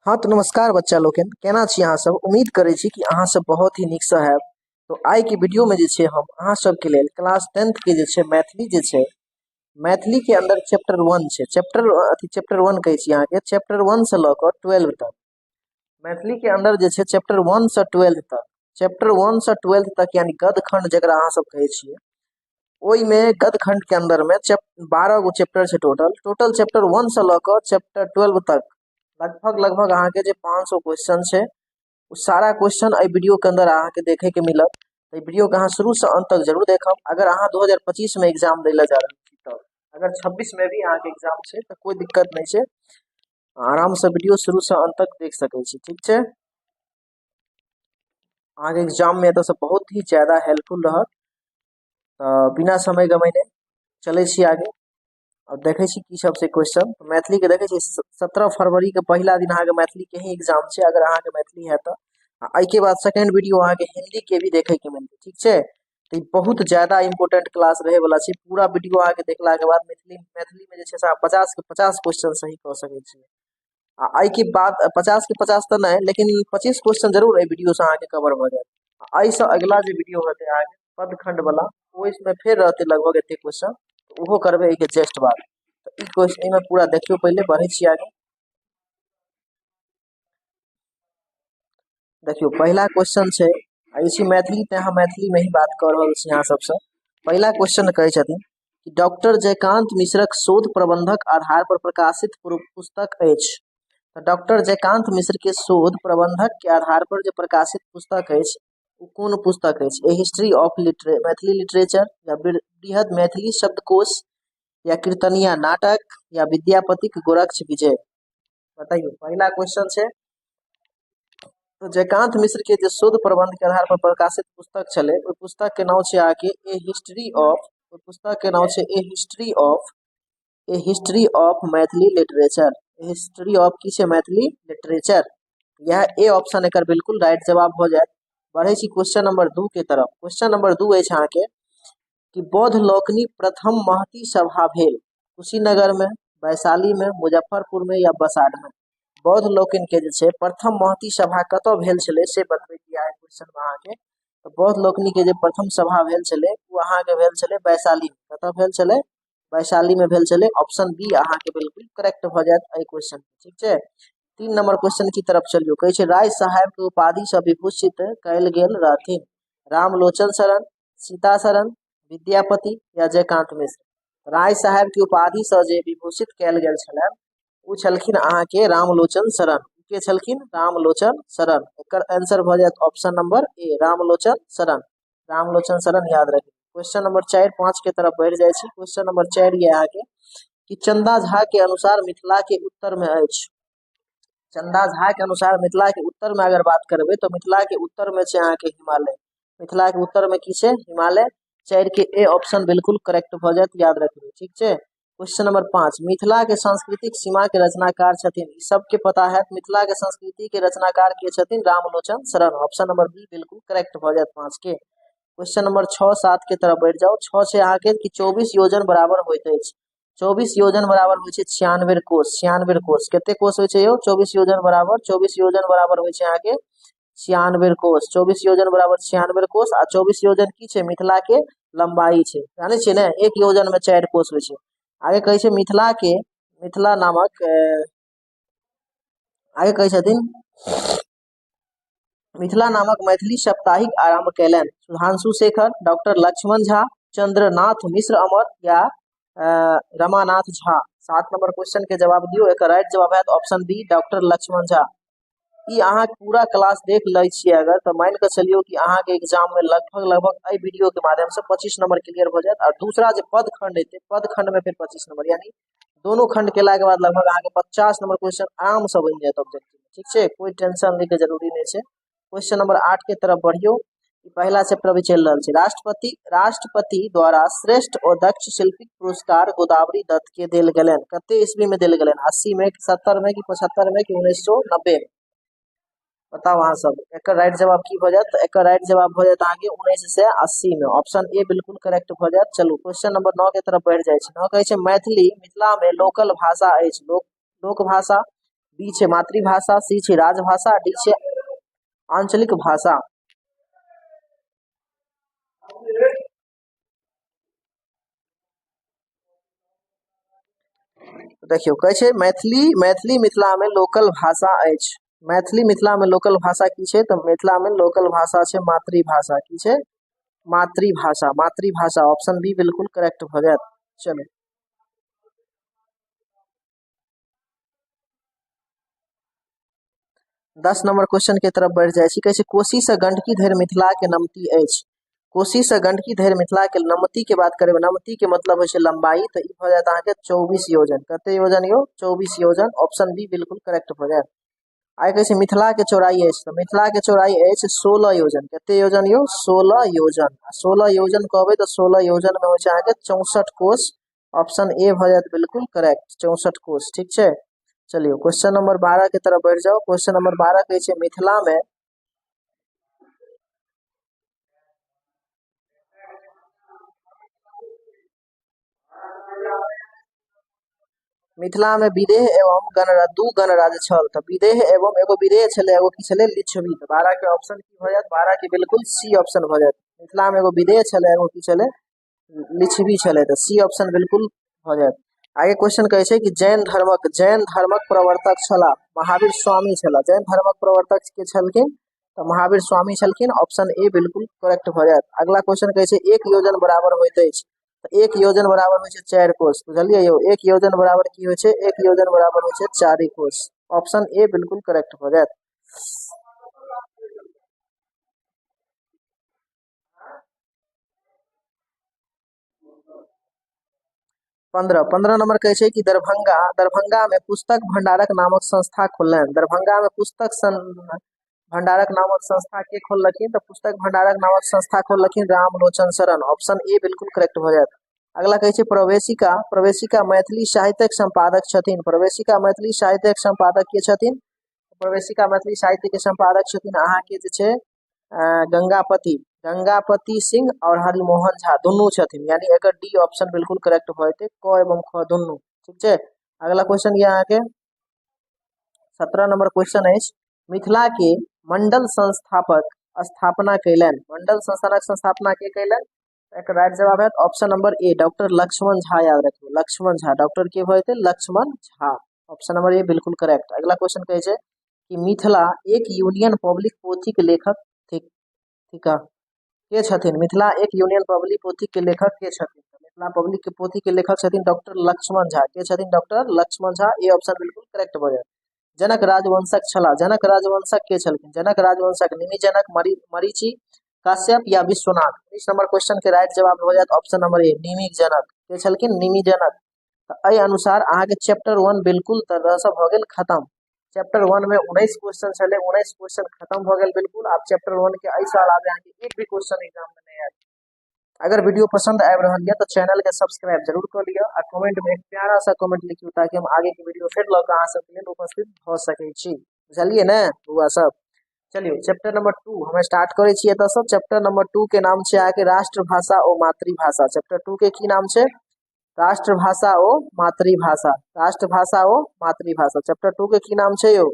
हाँ तो नमस्कार बच्चा लोगन, केना छी अहाँ सब। उम्मीद करै छी कि अहाँ सब बहुत ही नीक से हैब। तो आइ के वीडियो में जे छै हम अहाँ सब के लेल क्लास 10th के जे छै मैथिली जे छै, मैथिली के अंदर चैप्टर 1 छै, चैप्टर 1 कहै छी अहाँ के, चैप्टर 1 से ल क 12 तक। मैथिली के अंदर जे छै चैप्टर 1 से 12 तक, चैप्टर 1 से 12 तक यानी गद खंड जकरा अहाँ सब कहै छियै, ओई में गद खंड के अंदर में 12 गो चैप्टर छै। टोटल चैप्टर 1 से ल क चैप्टर 12 तक लगभग अहाँ के जे 500 क्वेश्चन छै, उ सारा क्वेश्चन ए वीडियो के अंदर अहाँ के देखे के मिलत। तो वीडियो के अहाँ शुरू से अंत तक जरूर देखब। अगर अहाँ 2025 में एग्जाम दै ला जा रहल छी त, अगर 26 में भी अहाँ के एग्जाम छै त कोई दिक्कत नहीं छै, आराम से वीडियो शुरू से अंत तक देख सकै छी। ठीक छै, अहाँ के एग्जाम में एत से बहुत ही ज्यादा हेल्पफुल रहत। बिना समय गमैने चले छी आगे और देखे छी की सब से क्वेश्चन। मैथिली के देखे छी 17 फरवरी के पहला दिन अहाँ के मैथिली के ही एग्जाम छै, अगर अहाँ के मैथिली है तो। आई के बाद सेकंड वीडियो अहाँ के हिंदी के भी देखे के मिलते। ठीक छै, तो बहुत ज्यादा इंपोर्टेंट क्लास रहे वाला छै। पूरा वीडियो अहाँ के देखला के बाद मैथिली में जे छै से 50 के 50 क्वेश्चन सही क सकै छी। आई के बाद 50 के 50 तो नहीं, लेकिन 25 क्वेश्चन जरूर ए वीडियो से अहाँ के कवर हो जाए। आई से अगला जो वीडियो होते अहाँ के पद खंड वाला, वो इसमें फिर रहते लगभग एते क्वेश्चन, ओहो करबे के जस्ट बाद। तो ई क्वेश्चन में पूरा देखियो, पहले बढ़े छी आगे। देखियो पहला क्वेश्चन छै, इसी मैथिली पे हम मैथिली में ही बात कर रहल छी अहाँ सबसे। पहला क्वेश्चन कहे छथिन कि डॉक्टर जयकांत मिश्रक शोध प्रबंधक आधार पर प्रकाशित पुस्तक अछि। तो डॉक्टर जयकांत मिश्र के शोध प्रबंधक के आधार पर जो प्रकाशित पुस्तक अछि, उ कौन पुस्तक अछि? ए हिस्ट्री ऑफ मैथिली लिटरेचर, या बृहद मैथिली शब्दकोश, या कीर्तनिया नाटक, या विद्यापतिक गोरक्ष विजय। बताइए, पहला क्वेश्चन छै। तो जयकांत मिश्र के जो शोध प्रबंध के आधार पर प्रकाशित पुस्तक चले, ओई पुस्तक के नाम छै आके ए हिस्ट्री ऑफ, ओई पुस्तक के नाम छै a history of Maithili literature. A history of की छै? मैथिली लिटरेचर। यह ए ऑप्शन एकर बिल्कुल राइट जवाब हो जाए। बढ़े छी क्वेश्चन नंबर 2 के तरफ। क्वेश्चन नंबर 2 अछि अहाँ के कि बौद्ध लोकनि प्रथम महती सभा भेल कुशीनगर में, वैशाली में, मुजफ्फरपुर में, या बसाड में। बौद्ध लोकनि के जे छै प्रथम महती सभा कतौ भेल छलै से बतबै दिया है क्वेश्चन में अहाँ के। तो बौद्ध लोकनि के जे प्रथम सभा भेल छलै, वो अहाँ के भेल छलै वैशाली में। कतौ भेल छलै? वैशाली में भेल छलै। ऑप्शन बी अहाँ के बिल्कुल करेक्ट भ जाएत एई क्वेश्चन। ठीक छै, 3 नंबर क्वेश्चन की तरफ चलियो। कहे छै राय साहब के उपाधि से विभूषित कयल गेल रहथिन रामलोचन शरण, सीता शरण, विद्यापति, या जयकांत मिश्र। राय साहब की उपाधि से जे विभूषित कयल गेल छलैन, उ छलखिन अहाँ के रामलोचन शरण। के छलखिन? रामलोचन शरण। एकर आंसर भ जाएत ऑप्शन नंबर ए, रामलोचन शरण। रामलोचन शरण याद रखिए। क्वेश्चन नंबर 4 5 के तरफ बढ़ जाए छी। क्वेश्चन नंबर 4 ये अहाँ के कि चंदा झा के अनुसार मिथिला के उत्तर में अछि। चंदा झा के अनुसार मिथिला के उत्तर में अगर बात करबे, तो मिथिला के उत्तर में छै अहाँ के हिमालय। मिथिला के उत्तर में की छै? हिमालय। 4 के ए ऑप्शन बिल्कुल करेक्ट भ जाएत, याद रखिए। ठीक छै, क्वेश्चन नंबर 5 मिथिला के सांस्कृतिक सीमा के रचनाकार छथिन। ई सबके पता है मिथिला के संस्कृति के रचनाकार के छथिन? रामलोचन शरण। ऑप्शन नंबर बी बिल्कुल करेक्ट भ जाएत 5 के। क्वेश्चन नंबर 6 7 के तरफ बढ़ जाओ। 6 छै अहाँ के कि 24 योजन बराबर होइत अछि। 24 योजन बराबर होय छै 96 कोस। 96 कोस कते कोस होय छै यौ? 24 योजन बराबर 24 योजन बराबर होय छै अहाँ के 96 कोस। 24 योजन बराबर 96 कोस। आ 24 योजन की छै? मिथिला के लंबाई छै। जाने छियै ने, 1 योजन में 4 कोस होय छै। आगे कहे छै मिथिला के मिथिला नामक आगे कहे छथिन मिथिला नामक मैथिली साप्ताहिक आरंभ कैलन सुधांशु शेखर, डॉक्टर लक्ष्मण झा, चंद्रनाथ मिश्र अमर, या रमानाथ झा। 7 नंबर क्वेश्चन के जवाब दियो। एकर राइट जवाब है option B, doctor Lakshman Jha. ई अहाँ पूरा क्लास देख लै छियै अगर, तो मान के चलियो कि अहाँ के एग्जाम में लगभग एई वीडियो के माध्यम से 25 नंबर क्लियर हो जाएत। और दूसरा जो पद खंड हेते, पद खंड में फिर 25 नंबर, यानी दोनों खंड केला के बाद लगभग अहाँ के 50 नंबर क्वेश्चन आराम से बन जाएत ऑब्जेक्टिव। ठीक छै, कोई टेंशन ले के जरूरी नहीं छै। क्वेश्चन नंबर 8 के तरफ बढ़ियो। पहला चैप्टर अभी चल रहा है। राष्ट्रपति द्वारा श्रेष्ठ और दक्ष शिल्पी पुरस्कार गोदावरी दत्त के देल गेलन। कते ईस्वी में देल गेलन? 80 में, 70 में, कि 75 में, कि 1990 में? बताओ अहाँ सब। एकर राइट जवाब की हो जात? एकर राइट जवाब हो जात आगे 19 से 80 में। ऑप्शन ए बिल्कुल करेक्ट हो जात। चलो क्वेश्चन नंबर 9 के तरफ बढ़ जाए छी। 9 कहे छै मैथिली मिथिला में लोकल भाषा अछि। लोक भाषा, बी छै मातृभाषा, सी छै राजभाषा, डी छै आंचलिक भाषा। देखियो कहै छै मैथिली मिथिला में लोकल भाषा अछि। मैथिली मिथिला में लोकल भाषा की छै तो मिथिला में लोकल भाषा छै मातृभाषा। की छै? मातृभाषा। मातृभाषा ऑप्शन बी बिल्कुल करेक्ट भ जायत। चलो 10 नंबर क्वेश्चन के तरफ बढ़ जाय छी। कहै छै कोशी से गंडकी धरि मिथिला के नमती अछि। कोशी से गंडकी धरि मिथिला के नमती के बात करें, नमती के मतलब होय छै लंबाई, तो ई भ जायत अहाँ के 24 योजन। कते योजन यो? 24 योजन। ऑप्शन बी बिल्कुल करेक्ट भ जायत। आगे कहै छै मिथिला के चौड़ाई अछि, तो मिथिला के चौड़ाई अछि 16 योजन। कते योजन यो? 16 योजन। 16 योजन कहबै तो 16 योजन में होय छै अहाँ के 64 कोष। ऑप्शन ए भ जायत बिल्कुल करेक्ट, 64 कोष। ठीक छै। चलिए क्वेश्चन नंबर 12 के तरफ बढ़ जाओ। क्वेश्चन नंबर 12 कहै छै मिथिला में मिथिला में विदेह एवं दू गणराज्य छल। तो विदेह एवं एगो विदेह छले, एगो की छले? लिच्छवी। तो 12 के ऑप्शन की भ जायत? 12 के बिल्कुल सी ऑप्शन भ जायत। मिथिला में एगो विदेह छले, एगो की छले? लिच्छवी छले। तो सी ऑप्शन बिल्कुल भ जायत। आगे क्वेश्चन कहै छै कि जैन धर्मक प्रवर्तक छला महावीर स्वामी छला। जैन धर्मक प्रवर्तक के छलखिन तो महावीर स्वामी छलखिन। ऑप्शन ए बिल्कुल करेक्ट भ जायत। अगला क्वेश्चन कहै छै 1 योजन बराबर होइत अछि। तो 1 योजन बराबर होय छै 4 कोष। बुझलिए यो? 1 योजन बराबर की होय छै? 1 योजन बराबर होय छै 4 कोष। ऑप्शन ए बिल्कुल करेक्ट भ जायत। 15 नंबर कहै छै कि दरभंगा में पुस्तक भंडारक नामक संस्था खोललनि। दरभंगा में भंडारक नामक संस्था के खोललखिन? तो पुस्तक भंडारक नामक संस्था खोललखिन रामलोचन शरण। ऑप्शन ए बिल्कुल करेक्ट भ जायत। अगला कहै छै प्रवेशिका मैथिली साहित्यक संपादक छथिन। प्रवेशिका मैथिली साहित्यक संपादक के छथिन? प्रवेशिका मैथिली साहित्य के संपादक छथिन अहाँ के जे छै गंगापति सिंह और हरिमोहन झा दुनू छथिन। यानी एकर डी ऑप्शन बिल्कुल करेक्ट भ जेतै, क एवं ख दुनू। ठीक छै। अगला क्वेश्चन ये अहाँ के 17 नंबर क्वेश्चन है मिथिला के मंडल संस्थापक स्थापना कैलन। मंडल संस्थानक संस्थापना के कैलन? एक राइट जवाब है option number A doctor Lakshman Jha. याद रखियो लक्ष्मण झा। डॉक्टर के होते? Lakshman Jha. Option number A बिल्कुल करेक्ट। अगला क्वेश्चन कहे छै कि मिथिला एक यूनियन पब्लिक पोथी के लेखक के छथिन? मिथिला एक यूनियन पब्लिक पोथी के लेखक के छथिन? मिथिला पब्लिक के पोथी के लेखक छथिन डॉक्टर लक्ष्मण झा। के छथिन? Doctor Lakshman Jha. A option बिल्कुल करेक्ट भ जायत। जनक राजवंशक छला। जनक राजवंशक के छलखिन? जनक राजवंशक निमि जनक, मरीचि, काश्यप या विश्वनाथ? 19 नंबर क्वेश्चन के राइट जवाब हो जायत ऑप्शन नंबर ए निमि जनक। के छलखिन? निमि जनक। तो अय अनुसार अहाँ के चैप्टर 1 बिल्कुल तरह से भ गेल खत्म। चैप्टर 1 में 19 क्वेश्चन चले, 19 क्वेश्चन खत्म भ गेल बिल्कुल। आप चैप्टर 1 के अय साल आगे अहाँ के एक भी क्वेश्चन एग्जाम में नहीं आएत। अगर वीडियो पसंद आबि रहल है तो चैनल के सब्सक्राइब जरूर कर लियो और कमेंट में एक प्यारा सा कमेंट लिखियो ताकि हम आगे की वीडियो फिर लौक अहाँ सब के लिए उपस्थित भ सकै छी। बुझलिए ने बउआ सब? चलिए चैप्टर नंबर 2 हम स्टार्ट करे छी एत से। चैप्टर नंबर 2 के नाम छै आके राष्ट्रभाषा और मातृभाषा। चैप्टर 2 के की नाम छै? राष्ट्रभाषा और मातृभाषा। राष्ट्रभाषा और मातृभाषा। चैप्टर 2 के की नाम छै यो?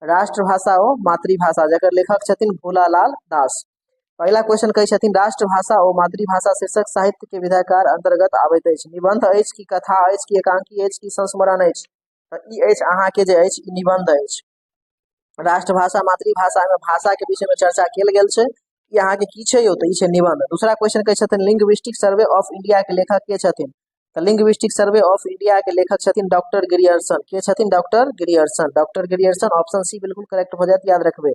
राष्ट्रभाषा और मातृभाषा। जकर लेखक छथिन भोलालाल दास। पहला क्वेश्चन कहे छथिन राष्ट्रभाषा और मातृभाषा शीर्षक साहित्य के विधाकार अंतर्गत आबैत अछि। निबंध अछि कि कथा अछि कि एकांकी अछि कि संस्मरण अछि? त ई अछि अहाँ के जे अछि ई निबंध अछि। राष्ट्रभाषा मातृभाषा में भाषा के विषय में चर्चा किया गेल छै। ई अहाँ के की छै यो? त ई छै निबंध। दूसरा क्वेश्चन कहे छथिन लिंग्विस्टिक सर्वे ऑफ इंडिया के लेखक के छथिन? तो लिंग्विस्टिक सर्वे ऑफ इंडिया के लेखक छथिन डॉक्टर ग्रियर्सन। के छथिन? Doctor Grierson. Doctor Grierson. Option C बिल्कुल करेक्ट हो जाए, याद रखबे।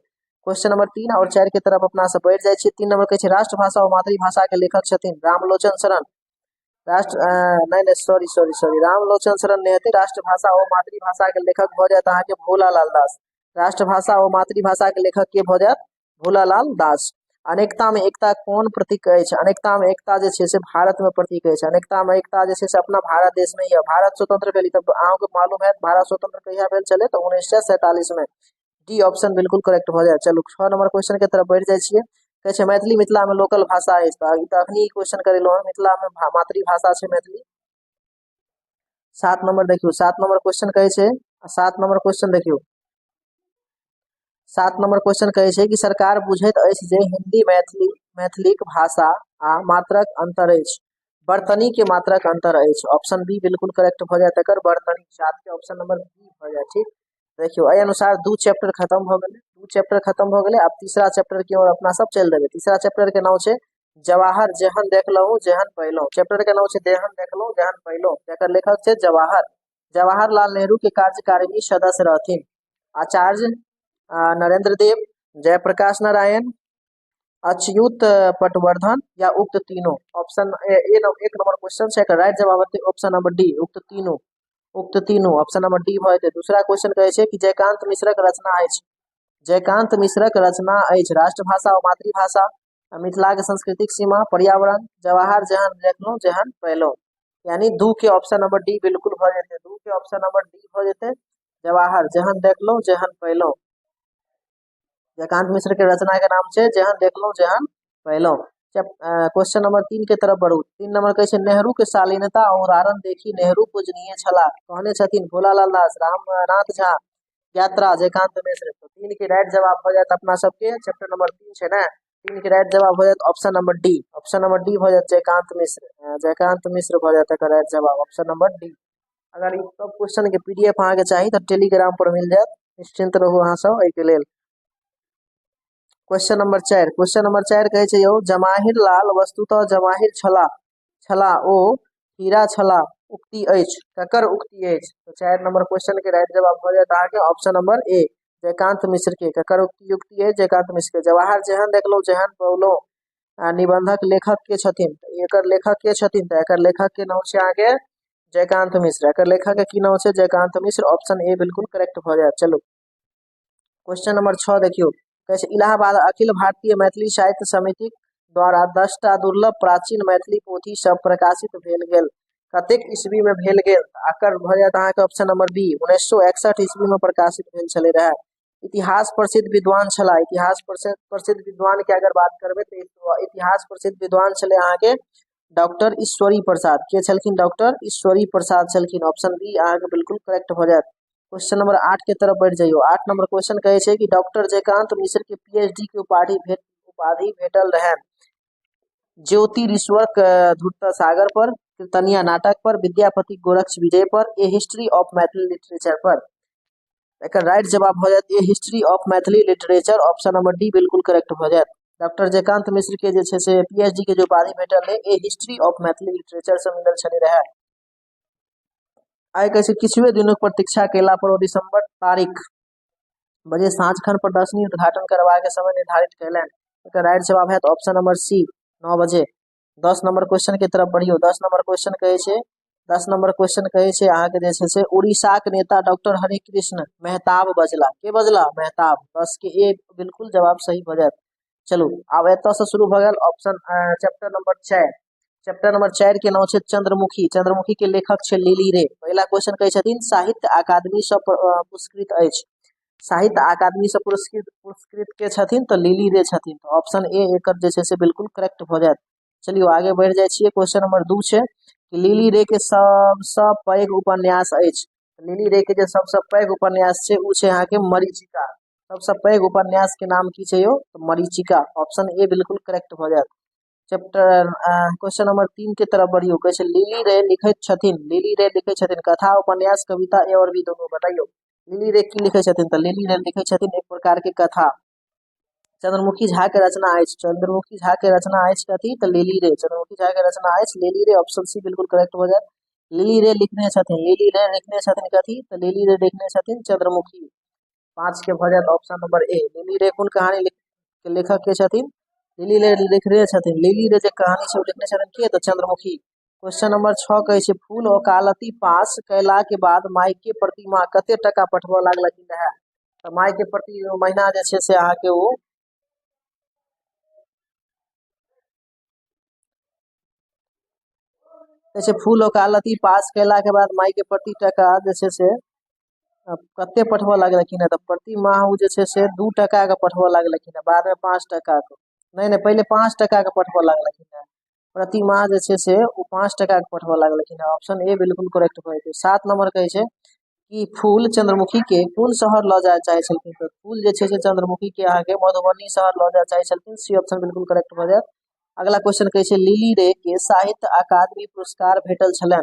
क्वेश्चन नंबर 3 और 4 के तरफ अपना से बढ़ जाए। 3 नंबर कहे राष्ट्रभाषा और मातृभाषा के लेखक छथिन रामलोचन शरण। नहीं सॉरी रामलोचन शरण नहीं हेतै। राष्ट्रभाषा और मातृभाषा के लेखक भ जायत अहाँ के भोलालाल दास। राष्ट्रभाषा और मातृभाषा के लेखक के भ जायत? भोलालाल दास। अनेकता में एकता कोन प्रतीक अछि? अनेकता में एकता जे छै से भारत में प्रतीक अछि। अनेकता में एकता जे छै से अपना भारत देश में ही है। भारत स्वतंत्र भेल तब अहाँ को मालूम है भारत स्वतंत्र कहिया भेल छले? तो 1947 में। डी ऑप्शन बिल्कुल करेक्ट हो जाए। चलो 6 नंबर क्वेश्चन के तरफ बढ़ जाए छिए। कहे छै मैथिली मिथिला में लोकल भाषा अछि। त अखनी क्वेश्चन करेलो मिथिला में मातृभाषा छै मैथिली। 7 नंबर देखियो 7 नंबर क्वेश्चन कहे छै 7 नंबर क्वेश्चन देखियो। 7 नंबर क्वेश्चन कहै छै कि सरकार बुझैत अछि जे हिंदी मैथिलीक भाषा आ मात्रक अंतर अछि, वर्तनी के मात्रक अंतर अछि। ऑप्शन बी बिल्कुल करेक्ट भ जायत एकर, वर्तनी। 7 के ऑप्शन नंबर बी भ जाय। ठीक, देखियो एहि अनुसार 2 चैप्टर खत्म भ गेलै, 2 चैप्टर खत्म भ गेलै। अब तीसरा चैप्टर की ओर अपना सब चल देबे। तीसरा चैप्टर के नाम छै जवाहर जेहन देखलहु जेहन पढ़लहु। चैप्टर के नाम छै जेहन देखलहु जेहन पढ़लहु, जेकर लेखक छै जवाहर जवाहरलाल नेहरू के कार्यकारिणी सदस्य रहथिन आचार्य नरेंद्र देव, जयप्रकाश नारायण, अच्युत पटवर्धन या उक्त तीनों। ऑप्शन एक नंबर क्वेश्चन छै, एकर राइट जवाब हेतै ऑप्शन नंबर डी, उक्त तीनों। उक्त तीनों ऑप्शन नंबर डी भ जेतै। दूसरा क्वेश्चन कहै छै कि जयकांत मिश्रक रचना अछि, जयकांत मिश्रक रचना अछि राष्ट्रभाषा और मातृभाषा, मिथिला के सांस्कृतिक सीमा, पर्यावरण, जवाहर जेहन देखलहुं जेहन पढ़लहुं। यानी 2 के ऑप्शन नंबर डी बिल्कुल भ जेतै। 2 के ऑप्शन नंबर डी भ जेतै जवाहर जेहन देखलहुं जेहन पढ़लहुं। जयकांत मिश्र के रचना के नाम छै जेहन देखलहुं जेहन पढ़लहुं। क्वेश्चन नंबर 3 के तरफ बढ़ू। 3 नंबर कहै छै नेहरू के शालीनता और उदाहरण देखी नेहरू पूजनीय छलाह, कहने छथिन भोलालाल दास, रामनाथ झा, यात्रा जयकांत मिश्र। तो 3 के राइट जवाब हो जात अपना सबके, चैप्टर नंबर 3 छै ना, 3 के राइट जवाब हो जात option number D. Option number D हो जात जयकांत मिश्र, जयकांत मिश्र हो जाता है राइट जवाब ऑप्शन नंबर डी। अगर ई सब क्वेश्चन के पीडीएफ अहाँ के चाहिए तो टेलीग्राम पर मिल जात, निश्चिंत रहू अहाँ सब एहि के लेल। क्वेश्चन नंबर 4, क्वेश्चन नंबर 4 कहै छै यौ जमाहिर लाल वस्तुतः जमाहिर छलाह ओ हीरा छलाह उक्ति अछि, ककर उक्ति अछि? तो 4 नंबर क्वेश्चन के राइट जवाब हो जात अहाँ के ऑप्शन नंबर ए, जयकांत मिश्र के। ककर उक्ति है? जयकांत मिश्र के। जवाहर जेहन देखलहुं जेहन पढ़लहुं निबंधक लेखक के छथिन, एकर लेखक के छथिन तो एकर लेखक के नाम छै अहाँ के जयकांत मिश्र। एकर लेखक के की नाम छै? जयकांत मिश्र। ऑप्शन ए बिल्कुल करेक्ट हो जाए। चलो क्वेश्चन नंबर 6 देखियो, कहै इलाहाबाद अखिल भारतीय मैथिली साहित्य समिति द्वारा 10 टा दुर्लभ प्राचीन मैथिली पोथी सब प्रकाशित भेल गेल, कतेक ईस्वी में भेल गेल? आकर भ जात अहाँ के ऑप्शन नंबर बी, 1961 ईस्वी में प्रकाशित भेल छले रहे। इतिहास प्रसिद्ध विद्वान छला, इतिहास प्रसिद्ध विद्वान के अगर बात करबे तो इतिहास प्रसिद्ध विद्वान छले अहाँ के डॉक्टर ईश्वरी प्रसाद। के छलखिन? डॉक्टर ईश्वरी प्रसाद छलखिन। ऑप्शन बी अहाँ के बिल्कुल करेक्ट हो जात। क्वेश्चन नंबर 8 के तरफ बढ़ जाइयो। 8 नंबर क्वेश्चन कहै छै कि डॉक्टर जयकांत मिश्र के पीएचडी के उपाधि भेटल रहे ज्योतिरीश्वर धूर्त सागर पर, कीर्तनिया नाटक पर, विद्यापति गोरक्ष विजय पर, a history of Maithili literature पर। एकर राइट जवाब हो जात a history of Maithili literature. Option number D बिल्कुल करेक्ट हो जात। डॉक्टर जयकांत मिश्र के जे छै से पीएचडी के जो उपाधि भेटल है ए हिस्ट्री ऑफ मैथिली लिटरेचर से मिलल छले रहे। आइ कैसे किछुए दिनों प्रतीक्षा केला पर दिसंबर तारीख बजे साँझ खन प्रदर्शनी उद्घाटन करवा के समय निर्धारित कैलन। एकर राइट जवाब है ऑप्शन नंबर सी, 9 बजे। 10 नंबर क्वेश्चन के तरफ बढ़ियो। 10 नंबर क्वेश्चन कहै छै 10 नंबर क्वेश्चन कहै छै अहाँ के जे छै से उड़ीसा के नेता डॉक्टर हरिकृष्ण मेहताब बजला। के बजला? मेहताब। 10 के ए बिल्कुल जवाब सही हो जात। चलू आब एतऽ से शुरू भ गेल option chapter number 4। Chapter number 4 के नाम छै चंद्रमुखी। चंद्रमुखी के लेखक छै लिली रे। पहला क्वेश्चन कहै छथिन साहित्य अकादमी से पुरस्कृत अछि, साहित्य अकादमी से पुरस्कृत के छथिन तो लिली रे छथिन। तो ऑप्शन ए एकर जे छै से बिल्कुल करेक्ट हो जात। चलियो आगे बढ़ जाय छियै। क्वेश्चन नंबर 2 छै कि लिली रे के सबसे पैघ उपन्यास अछि। लिली रे के जे सबसे पैघ उपन्यास छै उ छै अहाँ के मरीचिका। सबसे पैघ उपन्यास के नाम की छै यो? तो मरीचिका। ऑप्शन ए बिल्कुल करेक्ट हो जात। चैप्टर क्वेश्चन नंबर 3 के तरफ बढ़ियो। कहै छै लिली रे लिखैत छथिन, लिली रे लिखै छथिन कथा उपन्यास कविता ए और बी दोनों। बताइयो लिली रे की लिखै छथिन? तो लिली रे लिखै छथिन एक प्रकार के कथा। चंद्रमुखी झा के रचना अछि, चंद्रमुखी झा के रचना अछि कथी? तो लिली रे। चंद्रमुखी झा के रचना अछि लिली रे। ऑप्शन सी बिल्कुल करेक्ट हो जात। लिली रे लिखने छथिन, लिली रे लिखने छथिन कथी? तो लिली रे लिखने छथिन चंद्रमुखी। 5 के भ जात ऑप्शन नंबर ए। लिली रे कोन कहानी के लेखक के छथिन? लिली रे लिखने छथिन, लिली रे जे कहानी छै लिखने छथिन के? तो चंद्रमुखी। क्वेश्चन नंबर 6 कहै छै फूल ओकालती पास कैला के बाद माई के प्रतिमा कते टका पठबऽ लागलखिन रहे? तो माई के प्रति महीना जे छै से अहाँ के ओ जैसे फूल ओकालती पास कैला के बाद माई के प्रति टका जे छै से कते पठबऽ लागलखिन है? तो प्रति माह उ जे छै से 2 टका के पठबऽ लागलखिन है, बाद में 5 टका के। नहीं पहले 5 टका के पठबऽ लागलखिन है, प्रति माह जे छै से उ 5 टका के पठबऽ लागलखिन है। ऑप्शन ए बिल्कुल करेक्ट हो जेतै। 7 नंबर कहै छै कि फूल चंद्रमुखी के कोन शहर लऽ जाय चाहै छलखिन, तऽ फूल जे छै से चंद्रमुखी के अहाँके मधुबनी शहर लऽ जाय चाहै छलखिन। सी ऑप्शन बिल्कुल करेक्ट भऽ जायत। अगला क्वेश्चन कहै छै लिली रे के साहित्य अकादमी पुरस्कार भेटल छलनि।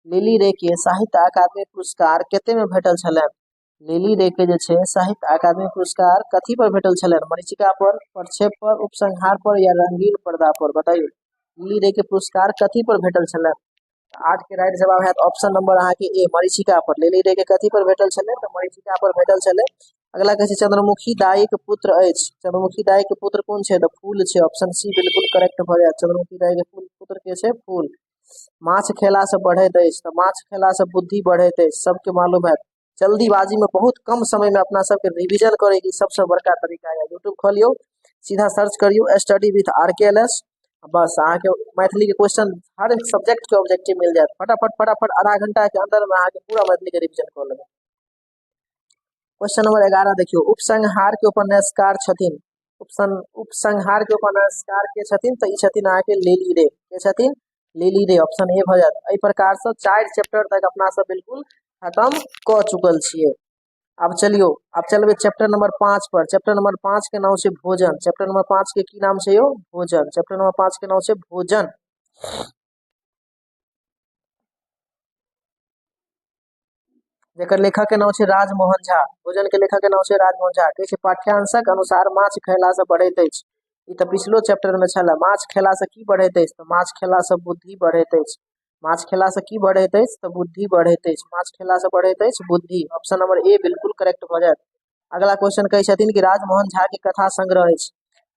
लिली रे के साहित्य अकादमी पुरस्कार कते में भेटल छलनि? लिली रे के जे छै साहित्य अकादमी पुरस्कार कथी पर भेटल छलनि? मरीचिका पर, प्रक्षेप पर, उपसंहार पर या रंगीन पर्दा पर? बताइए लिली रे के पुरस्कार कथी पर भेटल छलनि? 8 के राइट जवाब है ऑप्शन नंबर अहाँ के ए मरीचिका पर। लिली रे के कथी पर भेटल छलै? तऽ मरीचिका पर भेटल छलै। अगला कहै छै चंद्रमुखी दाई के पुत्र अछि। चंद्रमुखी दाई के पुत्र कोन छै? तऽ फूल छै। ऑप्शन सी बिल्कुल करेक्ट भऽ जायत। चंद्रमुखी दाई के पुत्र के छै फूल। माछ खेला से बढ़ैत अछि, तऽ माछ खेला से बुद्धि बढ़ैत अछि, सबके मालूम है। जल्दीबाजी में बहुत कम समय में अपना सबके रिविजन करे की सबसे बड़का तरीका है। यूट्यूब खोलियो, सीधा सर्च करियो स्टडी विथ RKLS, बस अहाँ के मैथिली के क्वेश्चन हर एक सब्जेक्ट के ऑब्जेक्टिव मिल जाएत। फटाफट फटाफट आधा घंटा के अंदर में अहाँ के पूरा मैथिली के रिविजन कर लेबै। क्वेश्चन नंबर 11 देखियो, उपसंहार के उपन्यासकार छथिन। उपसंहार के उपन्यासकार के छथिन? तऽ ई छथिन अहाँ के लिली रे। के छथिन? लिली रे। ऑप्शन ए भऽ जायत। एहि प्रकार से 4 चैप्टर तक अपना सब बिल्कुल खत्म क चुकल छियै। अब चलियो, अब चलबे चैप्टर नंबर 5 पर। चैप्टर नंबर 5 के नाम छै भोजन। चैप्टर नंबर 5 के की नाम छै यो? भोजन। चैप्टर नंबर 5 के नाम छै भोजन। जेकर लेखक के नाम छै राजमोहन झा। भोजन के लेखक के नाम छै राजमोहन झा। कहै छै पाठ्यांशक अनुसार माछ खयला से बढ़ैत अछि। ई तऽ पिछलो चैप्टर में छला। माछ खेला से की बढ़ैत अछि? तऽ माछ खेला से बुद्धि बढ़ैत अछि। माछ खेला से की बढ़ैत अछि? तऽ बुद्धि बढ़ैत अछि। माछ खेला से बढ़ैत अछि बुद्धि। ऑप्शन नंबर ए बिल्कुल करेक्ट भऽ जायत। अगला क्वेश्चन कहै छथिन कि राजमोहन झा के कथा संग्रह अछि।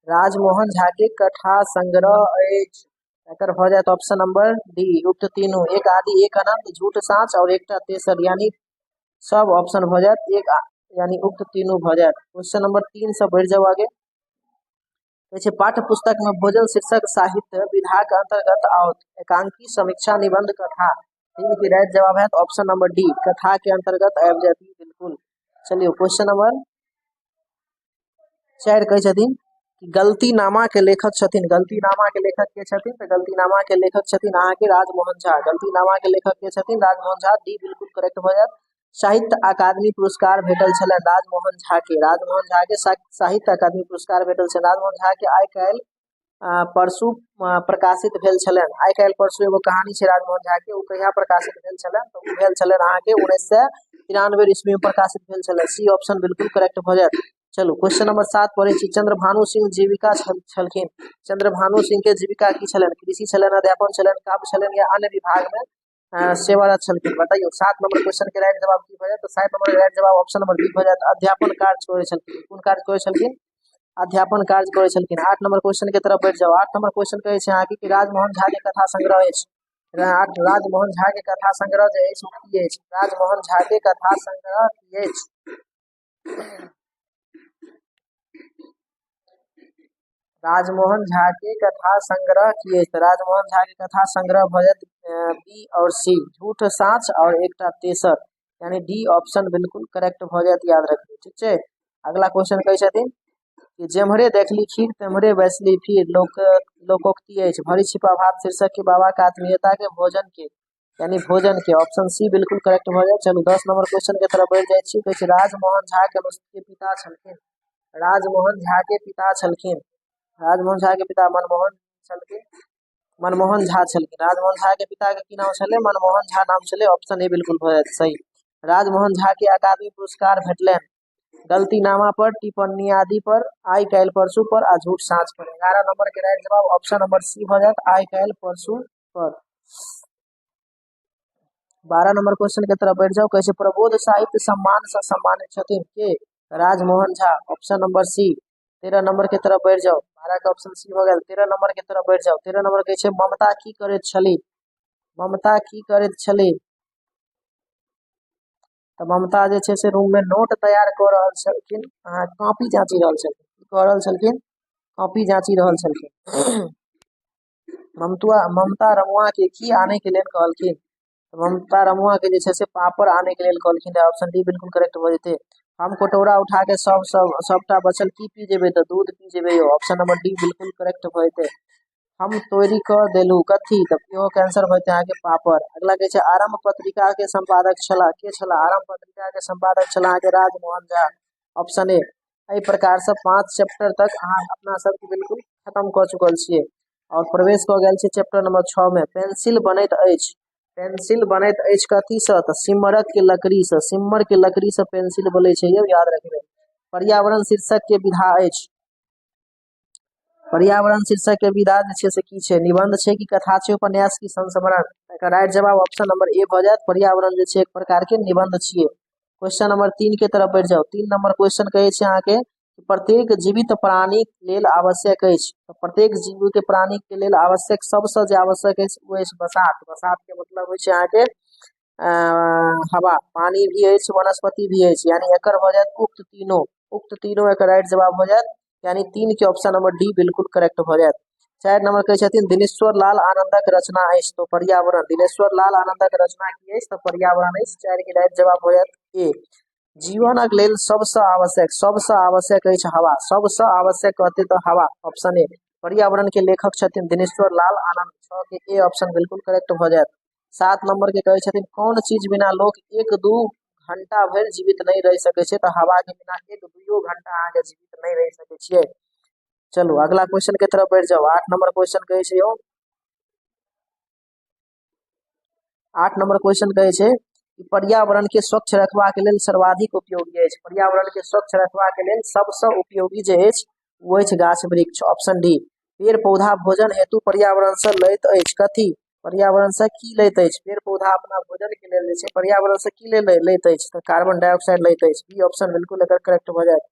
राजमोहन झा के कथा संग्रह अछि। एकर भऽ जायत ऑप्शन नंबर डी उक्त तीनों, एक आदि, एक अनंत, झूठ साँच और एकटा तेसर, यानी सब ऑप्शन भऽ जायत एक यानी उक्त तीनों भऽ जायत। क्वेश्चन नंबर 3 से बढ़ जाओ आगे। कहै छै पाठ्य पुस्तक में भोजन शीर्षक साहित्य विधा के अंतर्गत आओ। एकांकी, समीक्षा, निबंध, कथा। तीन की राइट जवाब है ऑप्शन नंबर डी, कथा के अंतर्गत आबि जाती बिल्कुल। चलिए क्वेश्चन नंबर 4 कहै छथिन कि गलतीनामा के लेखक छथिन। गलतीनामा के लेखक के छथिन? तऽ गलतीनामा के लेखक छथिन अहाँ के राजमोहन झा। गलतीनामा के लेखक के छथिन राजमोहन झा। डी बिल्कुल करेक्ट भऽ जायत। साहित्य अकादमी पुरस्कार भेटल छलै राजमोहन झा के। राजमोहन झा के साहित्य अकादमी पुरस्कार भेटल छै। राजमोहन झा के आइ काल्हि परसू प्रकाशित भेल छलनि। आइ काल्हि परसू एगो कहानी छै राजमोहन झा के, ओ कहिया प्रकाशित भेल छलनि? तऽ ओ भेल छलनि अहाँ के 1993 ईस्वी में प्रकाशित भेल छलै। सी ऑप्शन बिल्कुल करेक्ट भऽ जायत। चलू क्वेश्चन नंबर 7 पढ़ै छी। चंद्रभानु सिंह जीविका छलखिन। चंद्रभानु सिंह के जीविका की छलनि? कृषि छलनि, अध्यापन छलनि, काव्य छलनि या अन्य विभाग में सेवारत छलखिन? बताइयो 7 नंबर क्वेश्चन के राइट जवाब की भऽ जायत? तो 7 नंबर राइट जवाब ऑप्शन नंबर बी भऽ जायत, अध्यापन कार्य करै छलखिन। कोन कार्य करै छलखिन? अध्यापन कार्य करै छलखिन। 8 नंबर क्वेश्चन के तरफ बढ़ जाओ। 8 नंबर क्वेश्चन कहै छै अहाँ कि राजमोहन झा के कथा संग्रह अछि। राजमोहन झा के कथा संग्रह जे अछि की अछि? राजमोहन झा के कथा संग्रह की अछि? राजमोहन झा के कथा संग्रह की अछि? राजमोहन झा के कथा संग्रह भऽ जायत बी और सी, झूठ साँच और एकटा तेसर, यानी डी ऑप्शन बिल्कुल करेक्ट भऽ जायत। याद रखिए, ठीक छै। अगला क्वेश्चन कहै छथिन कि जेम्हरे देखली खीर तेम्हरे बैसली फिर लोकोक्ति अछि। भरी छिपा भात शीर्षक के बाबा का आत्मीयता के भोजन के, यानी भोजन के। ऑप्शन सी बिल्कुल करेक्ट भऽ जायत। चलू 10 नंबर क्वेश्चन के तरफ बढ़ जाइ छी। कहै छै राजमोहन झा के पिता छलखिन। राजमोहन झा के पिता छलखिन। राजमोहन झा के पिता मनमोहन छलखिन। मनमोहन झा छलखिन। राजमोहन झा के पिता के की नाम छलै? मनमोहन झा नाम छलै। ऑप्शन ए बिल्कुल भऽ जायत सही। राजमोहन झा के अकादमी पुरस्कार भेटलनि गलतीनामा पर, टिप्पणी आदि पर, आइ काल्हि परसू पर आ झूठ साँच पर। 11 नंबर के राइट जवाब ऑप्शन नंबर सी भऽ जायत, आइ काल्हि परसू पर। 12 नंबर क्वेश्चन के तरफ बढ़ जाओ। कैसे प्रबोध साहित्य सम्मान से सम्मानित छथिन के? Rajmohan Jha. Option number C. 13 नंबर के तरफ बढ़ जाओ। 12 का ऑप्शन सी हो गया। 13 नंबर के तरफ बढ़ जाओ। 13 नंबर कहै छै ममता की करैत छली? ममता की करैत छली? तऽ ममता जे छै से रूम में नोट तैयार कऽ रहल छलखिन, कॉपी जांची रहल छलखिन। की कऽ रहल छलखिन? कॉपी जांची रहल छलखिन। ममता रमुआ के की आने के लेल कहलखिन? ममता रमुआ के जे छै से पापड़ आने के लेल कहलखिन। ऑप्शन डी बिल्कुल करेक्ट भऽ जेतै। हम कटोरा उठा के सबटा बचल की पी जेबै? तऽ दूध पी जेबै। ऑप्शन नंबर डी बिल्कुल करेक्ट भऽ जेतै। हम तोरी कर देलू कथी, तब इहो के आंसर होते आगे पापड़। अगला कहे छै आरंभ पत्रिका के संपादक छला के छला, आरंभ पत्रिका के संपादक छला आगे राजमोहन झा, ऑप्शन ए। एहि प्रकार से 5 चैप्टर तक अहाँ अपना सबके बिल्कुल खत्म कर चुकल छियै और प्रवेश क गेल छियै चैप्टर नंबर 6 में। पेंसिल बनैत अछि, पेंसिल बनैत अछि कथी से, त सिम्मरक के लकड़ी से, सिम्मर के लकड़ी से पेंसिल बनै छै, ये याद रखबै। पर्यावरण शीर्षक के विधा अछि, पर्यावरण शीर्षक के विधा जे छै से की छै, निबंध छै कि कथा छै, उपन्यास की संस्मरण। एकर राइट जवाब ऑप्शन नंबर ए भ जायत, पर्यावरण जे छै एक प्रकार के निबंध छियै। क्वेश्चन नंबर 3 के तरफ बढ़ जाओ। 3 नंबर क्वेश्चन कहे छै अहाँ के प्रत्येक जीवित प्राणी के लेल आवश्यक अछि, तो प्रत्येक जीवित प्राणी के लेल आवश्यक सबसे जे आवश्यक अछि वो अछि बसात। बसात के मतलब होइ छै अहाँ के हवा, पानी भी अछि, वनस्पति भी अछि, यानी एकर भ जायत उक्त तीनों। उक्त तीनों एकर राइट जवाब हो जायत, यानी 3 के ऑप्शन नंबर डी बिल्कुल करेक्ट हो जायत। 4 नंबर कहे छथिन दिनेश्वर लाल आनंदक रचना अछि, तो पर्यावरण। दिनेश्वर लाल आनंदक रचना की अछि, तो पर्यावरण अछि, 4 के राइट जवाब हो जायत ए। जीवनक लेल सबसे आवश्यक, सबसे आवश्यक अछि हवा, सबसे आवश्यक कहते तो हवा, ऑप्शन ए। पर्यावरण के लेखक छथिन दिनेश्वर लाल आनंद, 6 के ए ऑप्शन बिल्कुल करेक्ट हो जायत। 7 नंबर के कहे छथिन कौन चीज बिना लोग 1-2 घंटा भर जीवित नहीं रह सके छै, तो हवा के बिना 1-2 घंटा अहाँ के जीवित नहीं रह सके छियै। चलो अगला क्वेश्चन के तरफ बढ़ जाओ। 8 नंबर क्वेश्चन कहे छै यो, 8 नंबर क्वेश्चन कहे छै कि पर्यावरण के स्वच्छ रखबा के लेल सर्वाधिक उपयोगी अछि, पर्यावरण के स्वच्छ रखबा के लेल सबसे उपयोगी जे अछि वो अछि गाछ वृक्ष, ऑप्शन डी। पेड़ पौधा भोजन हेतु पर्यावरण से लैत अछि कथी, पर्यावरण से की लैत अछि, पेड़ पौधा अपना भोजन के लेल जे छै पर्यावरण से की लैत अछि, तो कार्बन डाइऑक्साइड लैत अछि, बी ऑप्शन बिल्कुल एकर करेक्ट हो जायत।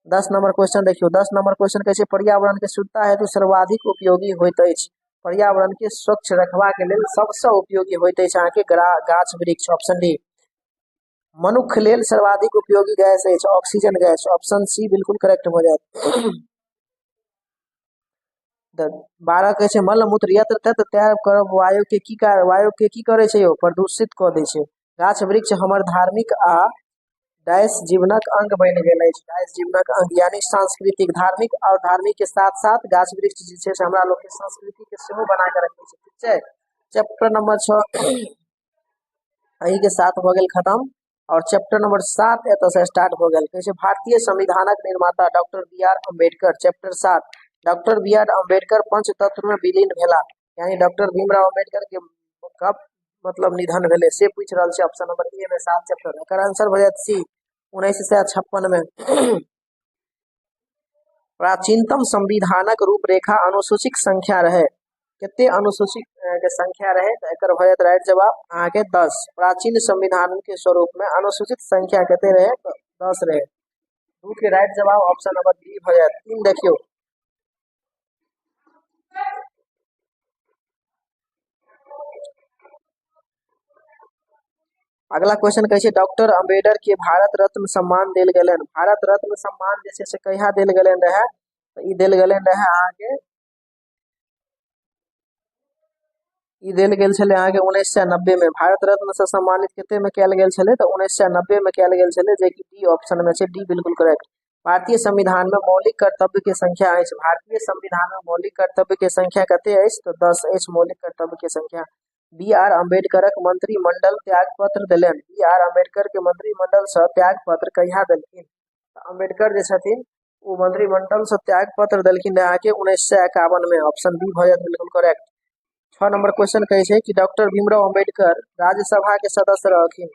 10 नंबर क्वेश्चन देखियो, 10 नंबर क्वेश्चन कहे छै पर्यावरण के शुद्धता हेतु सर्वाधिक उपयोगी होइत अछि, पर्यावरण के स्वच्छ रखबा के लेल सबसे उपयोगी होइत अछि अहाँ के गाछ वृक्ष, ऑप्शन डी। मनुष्य लेल सर्वाधिक उपयोगी गैस अछि ऑक्सीजन गैस, ऑप्शन सी बिल्कुल करेक्ट हो जायत। 12 कहे छै मल मूत्र यत्र तत्र त्याग करब वायु के की वायु के की करे छै यो, प्रदूषित क दै छै। गाछ वृक्ष हमर धार्मिक आ डैश जीवनक अंग बन गेल अछि, डैश जीवनक अंग यानी सांस्कृतिक, धार्मिक और धार्मिक के साथ साथ गाछ वृक्ष जे छै से हमरा लोग के संस्कृति के सेहो बना के रखे छै, ठीक छै। चैप्टर नंबर 6 अही के साथ हो गेल खत्म, और चैप्टर नंबर 7 एत से स्टार्ट हो गेल। कहे छै भारतीय संविधानक निर्माता doctor B R Ambedkar, chapter 7 doctor B R Ambedkar पंचतत्व में विलीन भेला, यानी डॉक्टर भीमराव अम्बेडकर के कब मतलब निधन भेले से पूछ रहल छै ऑप्शन नंबर ए में 7 चैप्टर। एकर आंसर हो जायत सी 1956 में। प्राचीनतम संविधानक रूपरेखा अनुसूचित संख्या रहे, कितने अनुसूचित के संख्या रहे, तो एकर हो जायत राइट जवाब अहाँ के 10। प्राचीन संविधान के स्वरूप में अनुसूचित संख्या कितने रहे, तो 10 रहे, 2 के राइट जवाब ऑप्शन नंबर बी हो जायत। 3 देखियो, अगला क्वेश्चन कहे छै डॉक्टर अम्बेडकर के भारत रत्न सम्मान देल गेलन, भारत रत्न सम्मान जे छै से कहिया देल गेलन रहे, तो ई देल गेलन रहे अहाँ के ई देल गेल छले अहाँ के 1990 में। भारत रत्न से सम्मानित कते में कैल गेल छले, तो 1990 में कैल गेल छले, जे कि डी ऑप्शन में छै, डी बिल्कुल करेक्ट। भारतीय संविधान में मौलिक कर्तव्य के संख्या अछि, भारतीय संविधान में मौलिक कर्तव्य के संख्या कते अछि, तो 10 अछि मौलिक कर्तव्य के संख्या। बी आर अम्बेडकरक मंत्रिमंडल त्याग पत्र देलन, बी आर अम्बेडकर के मंत्रिमंडल से त्याग पत्र कहिया देलखिन, अम्बेडकर जे छथिन वो मंत्रिमंडल से त्याग पत्र देलखिन अहाँ के 1951 में, ऑप्शन बी हो जायत बिल्कुल करेक्ट। 6 नंबर क्वेश्चन कहे छै कि डॉक्टर भीमराव अम्बेडकर राज्यसभा के सदस्य रहथिन,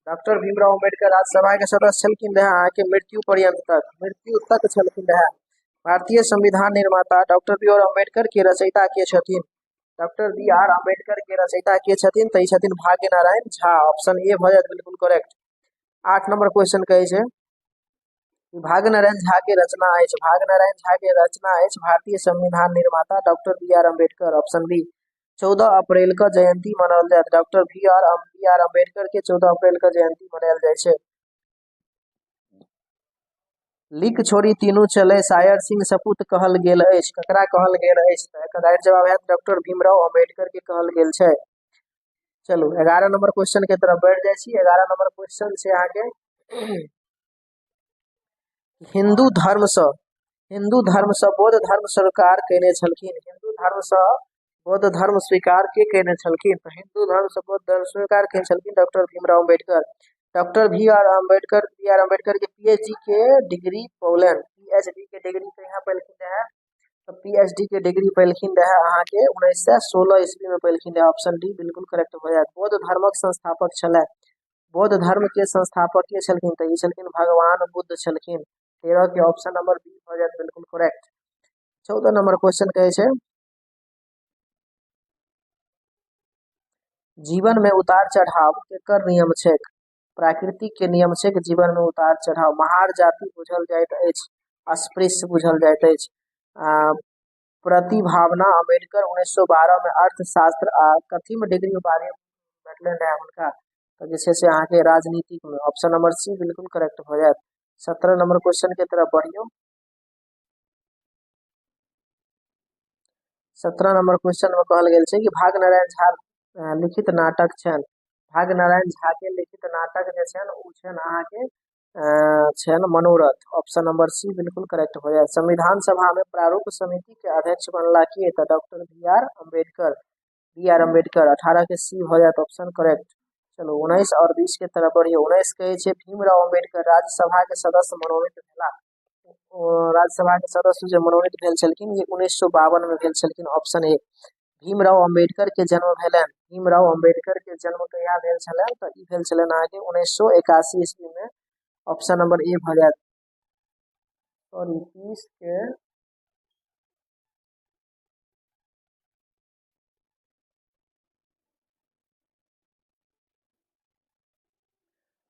डॉक्टर भीमराव अम्बेडकर राज्यसभा के सदस्य छलखिन रहे अहाँ के मृत्यु पर्यंत तक, मृत्यु तक छलखिन रहे। भारतीय संविधान निर्माता डॉक्टर बी आर अम्बेडकर के रचयिता के छथिन, डॉक्टर बी आर अम्बेडकर के रचयिता के छथिन, तो छथिन भाग्य नारायण झा, ऑप्शन ए हो जायत बिल्कुल करेक्ट। 8 नंबर क्वेश्चन कहे छै भाग्य नारायण झा के रचना अछि, भाग्य नारायण झा के रचना अछि भारतीय संविधान निर्माता doctor B R Ambedkar, option B. 14 अप्रैल का जयंती मनायल जायत, डॉक्टर बी आर अम्बेडकर के 14 अप्रैल का जयंती मनायल जाय छै। लिख छोड़ी तीनू चले शायर सिंह सपूत कहल गेल अछि, ककरा कहल गेल अछि, तो एकर राइट जवाब है डॉक्टर भीमराव अम्बेडकर के कहल गेल छै। चलो 11 नंबर क्वेश्चन के तरफ बढ़ जाय छी। 11 नंबर क्वेश्चन से आगे हिंदू धर्म से बौद्ध धर्म स्वीकार केने छलखिन, हिंदू धर्म से बौद्ध धर्म स्वीकार के केने छलखिन? तो हिंदू धर्म से बौद्ध धर्म स्वीकार केने छलखिन doctor Bhimrao Ambedkar. Doctor B R Ambedkar के पीएचडी के डिग्री पौलन, पीएचडी के डिग्री कहाँ पैलखिन रहे? तो पीएचडी के डिग्री पैलखिन रहे अहाँ के 1916 ईस्वी में पैलखिन रहे। ऑप्शन डी बिल्कुल करेक्ट हो जाएगा। बौद्ध धर्मक संस्थापक छले, बौद्ध धर्म के संस्थापक के छलखिन? तो ये छलखिन भगवान बुद्ध छलखिन। 13 के ऑप्शन नंबर बी हो जाए बिल्कुल करेक्ट। 14 नंबर क्वेश्चन कहे छे जीवन में उतार चढ़ाव केकर नियम छेक? प्राकृतिक के नियम छेक जीवन में उतार चढ़ाव। महार जाति बुझल जाइत अछि, अस्पृश्य बुझल जाइत अछि। प्रतिभावना अम्बेडकर 1912 में अर्थशास्त्र आ कथी में डिग्री उपाधि भेटले रहे हुनका? तो जे से अहाँ के राजनीतिक में। ऑप्शन नंबर सी बिल्कुल करेक्ट हो जाए। 17 नंबर क्वेश्चन के तरफ बढ़ियो। 17 नंबर क्वेश्चन में कहल गेल छै कि भाग नारायण झा लिखित नाटक छन। भाग नारायण झा के लिखित नाटक जे छन उ छन अहाँ के छन मनोरथ। ऑप्शन नंबर सी बिल्कुल करेक्ट हो जाए। संविधान सभा में प्रारूप समिति के अध्यक्ष बनला के? तो डॉक्टर बी आर अम्बेडकर। 18 के सी हो जाए ऑप्शन करेक्ट। चलो 19 और 20 के तरफ बढ़िए। 19 कहे छे भीमराव अम्बेडकर राज्यसभा के सदस्य मनोनीत भेला। राज्यसभा के सदस्य जो मनोनीत भेल छलखिन ये 1952 में भेल छलखिन। Option A. भीमराव अम्बेडकर के जन्म भेलन, भीमराव अम्बेडकर के जन्म कहिया भेल छलन? तो ई भेल छलन अहाँ के 1981 ईस्वी में। ऑप्शन नंबर ए भ जात। और 30 के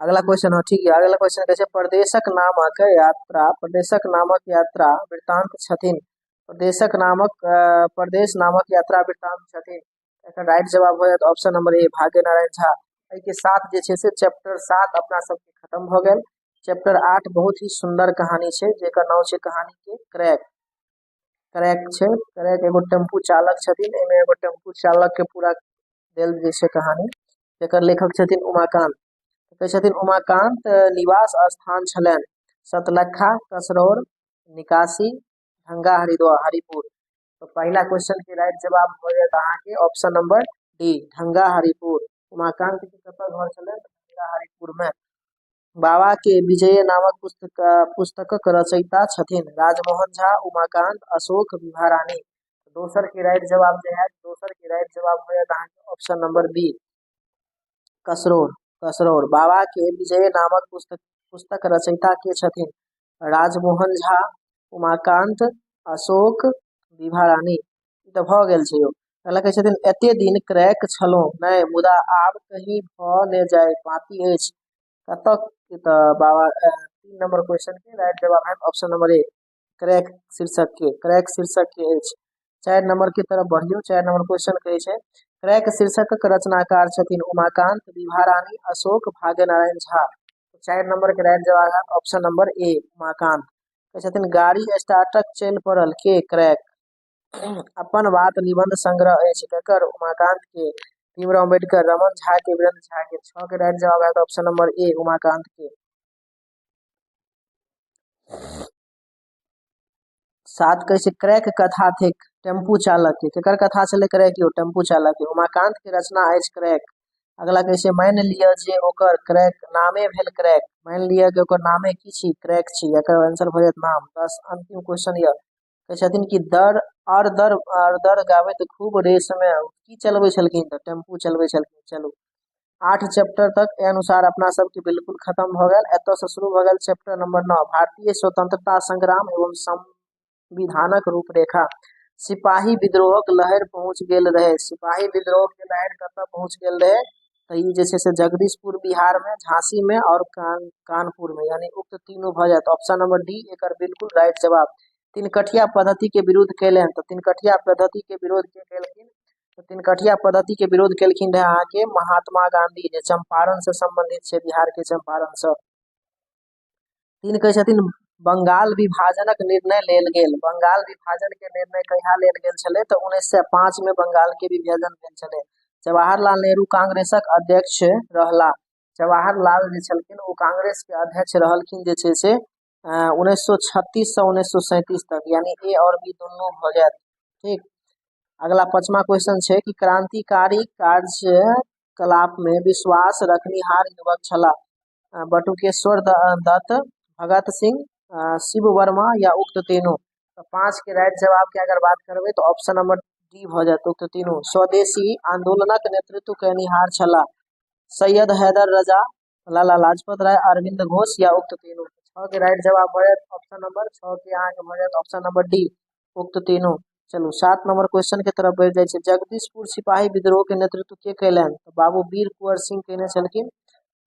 अगला क्वेश्चन हो ठीक है। अगला क्वेश्चन कैसे प्रदेशक नामक यात्रा वृत्तांत छथिन। प्रदेश नामक यात्रा वृत्तांत छथिन। एकर राइट जवाब हो जात ऑप्शन नंबर ए भाग्य नारायण झा। एहि के साथ जे छे से चैप्टर 7 अपना सब के खत्म हो गेल। चैप्टर 8 बहुत ही सुंदर कहानी छे जेकर नाम छे कहानी के क्रैक। क्रैक छे, क्रैक एगो टेम्पू चालक छथिन। एमे एगो टेम्पू चालक के पूरा देल जे छे कहानी। जेकर लेखक छथिन उमाकांत। कहे छथिन उमाकांत निवास स्थान छलन सतलखा, कसरौर, निकासी, ढंगा, हरिपुर। तो पहला क्वेश्चन के राइट जवाब हो जाए अहाँ के ऑप्शन नंबर डी ढंगा हरिपुर। उमाकांत के कतऽ घर छलन? ढंगा हरिपुर में। बाबा के विजय नामक पुस्तकक रचयिता छथिन राजमोहन झा, उमाकांत, अशोक, विभारानी। दोसर के राइट जवाब जे है दोसर के राइट जवाब हो जाए अहाँ के ऑप्शन नंबर बी कसरौर। बाबा के विजय नामक पुस्तक रचयिता के छथिन? राजमोहन झा, उमाकांत, अशोक, विभारानी। तो भ गेल छै यो। कहला कहे छथिन एते दिन क्रैक छलो नै मुदा आब कहीं भ ने जाय पाती अछि। कतक त बाबा 3 नंबर क्वेश्चन के राइट जवाब है ऑप्शन नंबर ए क्रैक शीर्षक के अछि। 4 नंबर की तरफ बढ़ियो। 4 नंबर क्वेश्चन कहे छे क्रैक शीर्षक रचनाकार छथिन उमाकांत, विभारानी, अशोक, भाग्य नारायण झा। 4 नंबर के राइट जवाब है ऑप्शन नंबर ए उमाकांत। कहे छथिन गाड़ी स्टार्टक चल पड़ल के? क्रैक। अपन बात निबंध संग्रह अछि केकर? उमाकांत के। भीमराव अम्बेडकर, रमन झा के, वीरेंद्र झा के। 6 के राइट जवाब है ऑप्शन नंबर ए उमाकांत के। 7 कहे छे क्रैक कथा थिक टेम्पू चालक के। केकर कथा छले क्रैक यो? टेम्पू चालक के। उमाकांत के रचना अछि क्रैक। अगला कहे छे मान लिया जे ओकर क्रैक नामे भेल क्रैक। मान लिया कि ओकर नामे की छी? क्रैक छी। एकर आंसर हो जात नाम। 10 अंतिम क्वेश्चन ये कहे छथिन कि दर गावैत खूब रेस में की चलबै छलखिन? त टेम्पू चलबै छलखिन। चलू 8 चैप्टर तक ए अनुसार अपना सब के बिल्कुल खत्म हो गए। एत से शुरू हो गए चैप्टर नंबर 9 भारतीय स्वतंत्रता संग्राम एवं संविधानक रूपरेखा। सिपाही विद्रोहक लहर पहुंच गेल रहे। सिपाही विद्रोह के लहर कतऽ पहुंच गेल रहे? तो ये जैसे से जगदीशपुर बिहार में, झांसी में और कानपुर में, यानी उक्त तीनों भ जात। ऑप्शन नंबर डी एकर बिल्कुल राइट जवाब। तीनकठिया पद्धति के विरोध कैलन। तो तीनकठिया पद्धति के विरोध के कैलखिन? तो तीनकठिया पद्धति के विरोध कैलखिन रहे अहाँ के महात्मा गांधी जे चंपारण से संबंधित छे, बिहार के चंपारण से। 3 कहे छथिन बंगाल विभाजनक निर्णय लेल गेल। बंगाल विभाजन के निर्णय कहिया लेल गेल छले? तो 1905 में बंगाल के विभाजन भेल छले। जवाहरलाल नेहरू कांग्रेसक अध्यक्ष रहला। जवाहरलाल जे छलखिन वो कांग्रेस के अध्यक्ष रहलखिन जे छे से 1936 से 1937 तक, यानी ए और बी दोनों भ जात। ठीक। अगला 5वां क्वेश्चन है कि क्रांतिकारी कार्यकलाप में विश्वास रखनिहार युवक छला बटुकेश्वर दत्त, भगत सिंह, शिव वर्मा या उक्त तीनों। तो 5 के राइट जवाब की अगर बात करबे तो ऑप्शन नंबर डी भ जात उक्त तीनों। स्वदेशी आंदोलनक नेतृत्व केनिहार छला सैयद हैदर रजा, लाला लाजपत राय, अरविंद घोष या उक्त तीनों। 6 के राइट जवाब भ जात ऑप्शन नंबर 6 के यहाँ के भ जात ऑप्शन नंबर डी उक्त तीनों। चलो 7 नंबर क्वेश्चन के तरफ बढ़ जाए। जगदीशपुर सिपाही विद्रोह के नेतृत्व के कैलन तो बाबू वीर कुंवर सिंह केने छलखिन।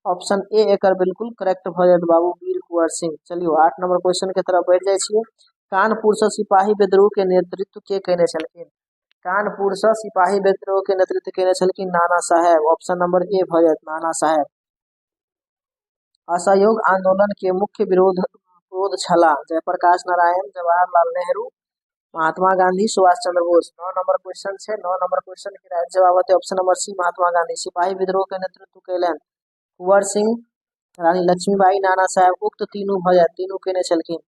ऑप्शन ए एकर बिल्कुल करेक्ट भ जात बाबू वीर कुंवर सिंह। चलियो 8 नंबर क्वेश्चन के तरफ बढ़ जाए छिए। कानपुर से सिपाही विद्रोह के नेतृत्व के केने छलखिन। कानपुर से सिपाही विद्रोह के नेतृत्व केने छलखिन नाना साहेब। ऑप्शन नंबर ए भ जात नाना साहेब। असहयोग आंदोलन के मुख्य विरोध छला जयप्रकाश नारायण, जवाहरलाल नेहरू, महात्मा गांधी, सुभाष चंद्र बोस। 9 नंबर क्वेश्चन है। 9 नंबर क्वेश्चन के राइट जवाब होते ऑप्शन नंबर सी महात्मा गांधी। सिपाही विद्रोह के नेतृत्व कैलन कुंवर सिंह, रानी लक्ष्मीबाई, नाना साहेब उक्त तीनों भ जात तीनों केने छलखिन।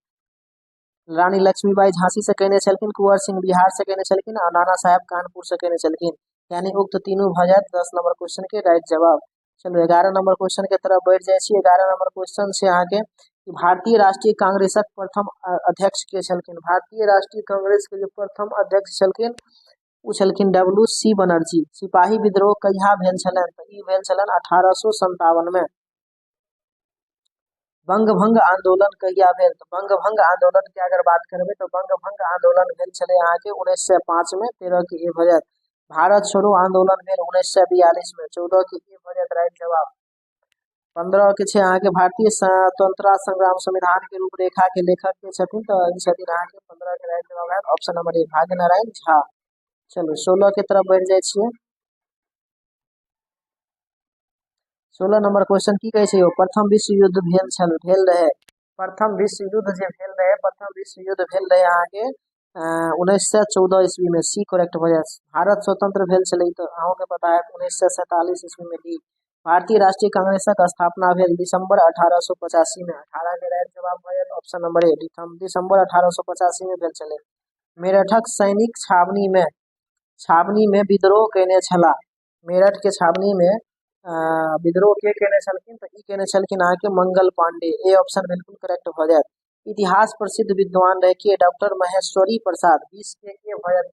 रानी लक्ष्मीबाई झांसी से केने छलखिन, कुंवर सिंह बिहार से केने छलखिन और नाना साहेब कानपुर से केने छलखिन, यानी उक्त तीनों भ जात 10 नंबर क्वेश्चन के राइट जवाब। चलो 11 नंबर क्वेश्चन के तरफ बढ़ जाए छी। 11 नंबर क्वेश्चन से यहाँ के भारतीय राष्ट्रीय कांग्रेसक प्रथम अध्यक्ष के छलखिन। भारतीय राष्ट्रीय कांग्रेस के जो प्रथम अध्यक्ष छलखिन उ छलखिन WC बनर्जी। सिपाही विद्रोह कहिया भेल छलन तो ई भेल छलन 1857 में। बंग भंग आंदोलन कहिया भेल तो बंग भंग आंदोलन की अगर बात करबे तो बंग भंग आंदोलन भेल छले यहाँ के 1905 में। 13 के ए भ जात। भारत छोड़ो आंदोलन भेल 1942 में। 14 के ए भ जात राइट जवाब। 15 के छे यहाँ के भारतीय स्वतंत्रता संग्राम संविधान के रूपरेखा के लेखक के छथिन तो ई छथिन यहाँ के 15 के राइट जवाब है ऑप्शन नंबर ए भाग्य नारायण झा। चलो 16 के तरफ बढ़ जाए छिए। 16 नंबर क्वेश्चन की कहे छै प्रथम विश्व युद्ध भेल रहे। प्रथम विश्व युद्ध जे भेल रहे प्रथम विश्व युद्ध भेल रहे यहाँ के 1914 ईस्वी में। सी करेक्ट भ जाए। भारत स्वतंत्र भेल छले तो अहों के पता है 1947 ईस्वी में। डी भारतीय राष्ट्रीय कांग्रेसक स्थापना भेल दिसंबर 1885 में। 18 के राइट जवाब भ जाए ऑप्शन नंबर ए दिसंबर 1885 में भेल छले। मेरठक सैनिक छावनी में विद्रोह केने छला। मेरठ के छावनी में विद्रोह के केने छलखिन तो ई केने छलखिन अहाँ के मंगल पांडे। ए ऑप्शन बिल्कुल करेक्ट भ जाए। इतिहास प्रसिद्ध विद्वान रहे के डॉक्टर महेश्वरी प्रसाद। 20 के भ जाए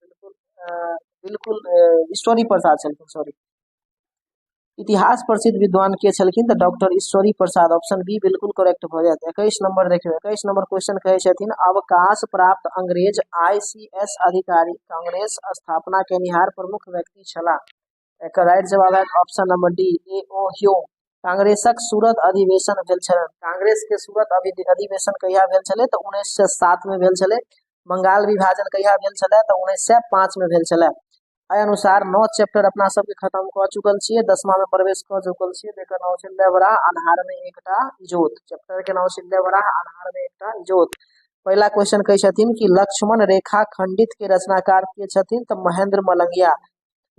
बिल्कुल ईश्वरी प्रसाद छलखिन सॉरी। इतिहास प्रसिद्ध विद्वान के छलखिन तो doctor Ishwari Prasad. Option B बिल्कुल करेक्ट भ जात। 21 नंबर देखियो 21 नंबर क्वेश्चन कहे छथिन अवकाश प्राप्त अंग्रेज ICS अधिकारी कांग्रेस स्थापना केनिहार प्रमुख व्यक्ति छला। एकर राइट जवाब है option number D A.O. Hume. कांग्रेसक सूरत अधिवेशन भेल छलन। कांग्रेस के सूरत अधिवेशन कहिया भेल छले तो 1907 में भेल छले। बंगाल विभाजन कहिया भेल छले तो 1905 में भेल छले। एहि अनुसार 9 चैप्टर अपना सबके खत्म क चुकल छिए। 10वां में प्रवेश क चुकल छिए। जेकर नाम छै लेवरा अन्हार में एकटा इजोत। चैप्टर के नाम छै लेवरा अन्हार में एकटा इजोत। पहला क्वेश्चन कहे छथिन कि लक्ष्मण रेखा खंडित के रचनाकार के छथिन तो महेंद्र मलंगिया।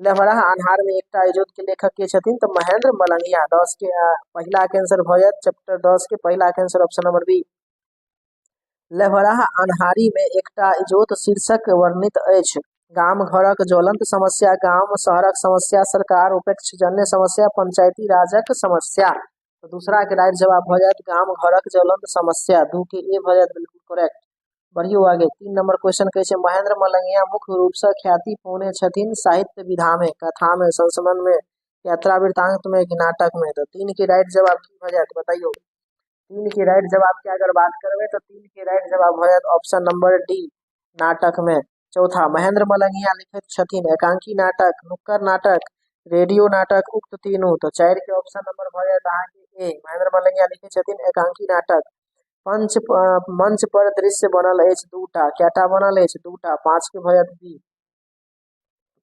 लेवरा अन्हार में एकटा इजोत के लेखक के छथिन तो महेंद्र मलंगिया। 10 के पहला के आंसर भ जात चैप्टर 10 के पहला के आंसर ऑप्शन नंबर बी। लेवरा अन्हारी में एकटा इजोत शीर्षक वर्णित अछि। गाम घरक ज्वलंत समस्या, गाम शहरक समस्या, सरकार उपेक्षजन्य समस्या, पंचायती राजक समस्या। तो दूसरा के राइट जवाब भ जात गाम घरक ज्वलंत समस्या। 2 के ए भ जात बिल्कुल करेक्ट। बढ़ियो आगे 3 नंबर क्वेश्चन कहे छै महेंद्र मलंगिया मुख्य रूप से ख्याति पौने छथिन साहित्य विधा में, कथा में, संस्मरण में, यात्रा वृत्तांत में कि नाटक में। तो 3 के राइट जवाब की भ जात बताइयो। 3 के राइट जवाब की अगर बात करबे तो 3 के राइट जवाब भ जात ऑप्शन नंबर डी नाटक में। चौथा महेंद्र मलंगिया लिखित छथिन एकांकी नाटक, नुक्कड़ नाटक, रेडियो नाटक उक्त तीनों। तो 4 के ऑप्शन नंबर भ जात अहाँ के ए महेंद्र मलंगिया लिखित छथिन एकांकी नाटक। मंच पर दृश्य बनल अछि 2टा। केटा बनल अछि 2टा। 5 के भ जात बी।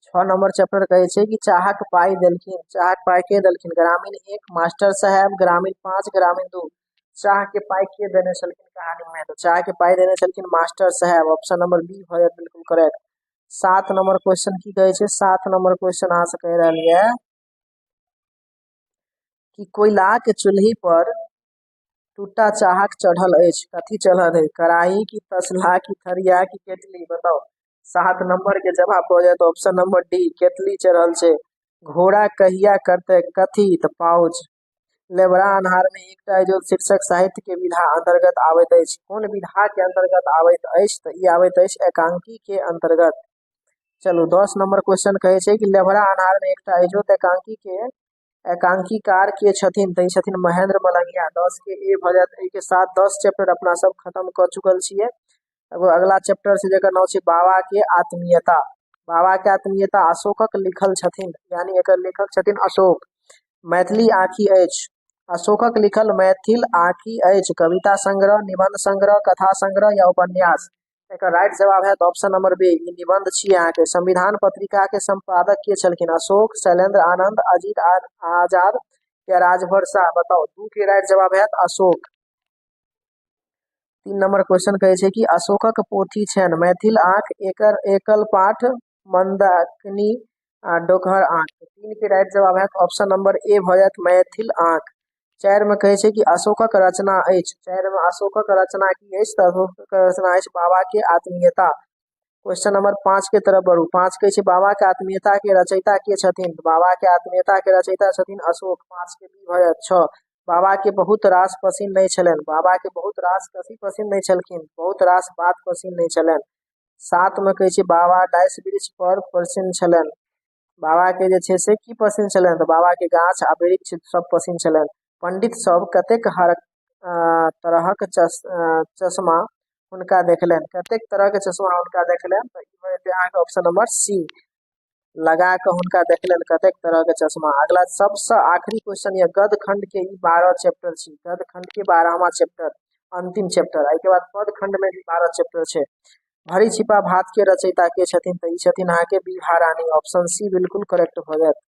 6 नंबर चैप्टर कहे छै कि चाहक पाई देलखिन। चाहक पाई के देलखिन ग्रामीण 1 मास्टर साहब, ग्रामीण 5 ग्रामीण 2। चाह के पाई के देने छलखिन कहानी में तो चाह के पाई देने छलखिन मास्टर साहब। ऑप्शन नंबर बी भ जात बिल्कुल करेक्ट। 7 नंबर क्वेश्चन की कहे छै 7 नंबर क्वेश्चन अहाँ से कह रहलिए कि कोयला के चूल्ही पर टूटा चाहक चढ़ल अछि। कथी चढ़ल है कढ़ाई की तसला की थरिया की केतली बताओ। 7 नंबर के जवाब हो जाए तो ऑप्शन नंबर डी केतली चढ़ल छे। घोड़ा कहिया करते कथी त पाउज। लेबरा अन्हार में एकटा जो शीर्षक साहित्य के विधा अंतर्गत आबैत अछि। कोन विधा के अंतर्गत आबैत अछि त ई आबैत अछि एकांकी के अंतर्गत। चलू 10 नंबर क्वेश्चन कहे छै कि लेबरा अन्हार में एकटा इजोत एकांकी के एकांकीकार के छथिन त ई छथिन महेंद्र मलंगिया। 10 के ए भ जात। एहि के साथ 10 चैप्टर अपना सब खत्म कर चुकल छिए। एगो अगला चैप्टर से जेकर नाम छै बाबा के आत्मीयता। बाबा के आत्मीयता अशोकक लिखल छथिन, यानी एकर लेखक छथिन अशोक। मैथिली आँखी अछि। अशोकक लिखल मैथिल आँखी अछि कविता संग्रह, निबंध संग्रह, कथा संग्रह या उपन्यास। एकर राइट जवाब है ऑप्शन नंबर बी, ई निबंध छिए। यहाँ के संविधान पत्रिका के संपादक के छलखिन अशोक, शैलेंद्र आनंद, अजीत आजाद या राजभर शाह। बताओ, 2 के राइट जवाब है अशोक। 3 नंबर क्वेश्चन कहे छै कि अशोकक पोथी छैन मैथिल आँख, एकर एकल पाठ, मंदाकिनी आ डोकहर आँख। 3 के राइट जवाब है ऑप्शन नंबर ए भ जात मैथिल आँख। 4 में कहे छै कि अशोकक रचना अछि। 4 में अशोकक रचना की अछि त अशोकक रचना अछि बाबा के आत्मीयता। क्वेश्चन नंबर 5 के तरफ बढ़ू। 5 कहे छै बाबा के आत्मीयता के रचयिता के छथिन। बाबा के आत्मीयता के रचयिता छथिन अशोक। 5 के बी भ जात। 6 बाबा के बहुत रास पसिन नहीं छलन। बाबा के बहुत रास कथी पसिन नहीं छलखिन, बहुत रास बात पसिन नहीं छलन। 7 में कहे छै बाबा डाइस वृक्ष पर पसिन छलन। बाबा के जे छै से की पसिन छलन त बाबा के गाछ आ वृक्ष सब पसिन छलन। पंडित सब कतेक तरहक चश्मा हुनका देखलन। कतेक तरह के चश्मा हुनका देखलन त ई भ जेतै अहाँके ऑप्शन नंबर सी, लगा के हुनका देखलन कतेक तरह के चश्मा। अगला सबसे आखिरी क्वेश्चन ये गद खंड के ई 12 चैप्टर छी। गद खंड के 12वां चैप्टर, अंतिम चैप्टर। एहि के बाद पद खंड में भी 12 चैप्टर छे। भरी छिपा भात के रचयिता के छथिन त ई छथिन अहाँके बीभा रानी। ऑप्शन सी बिल्कुल करेक्ट भ जात।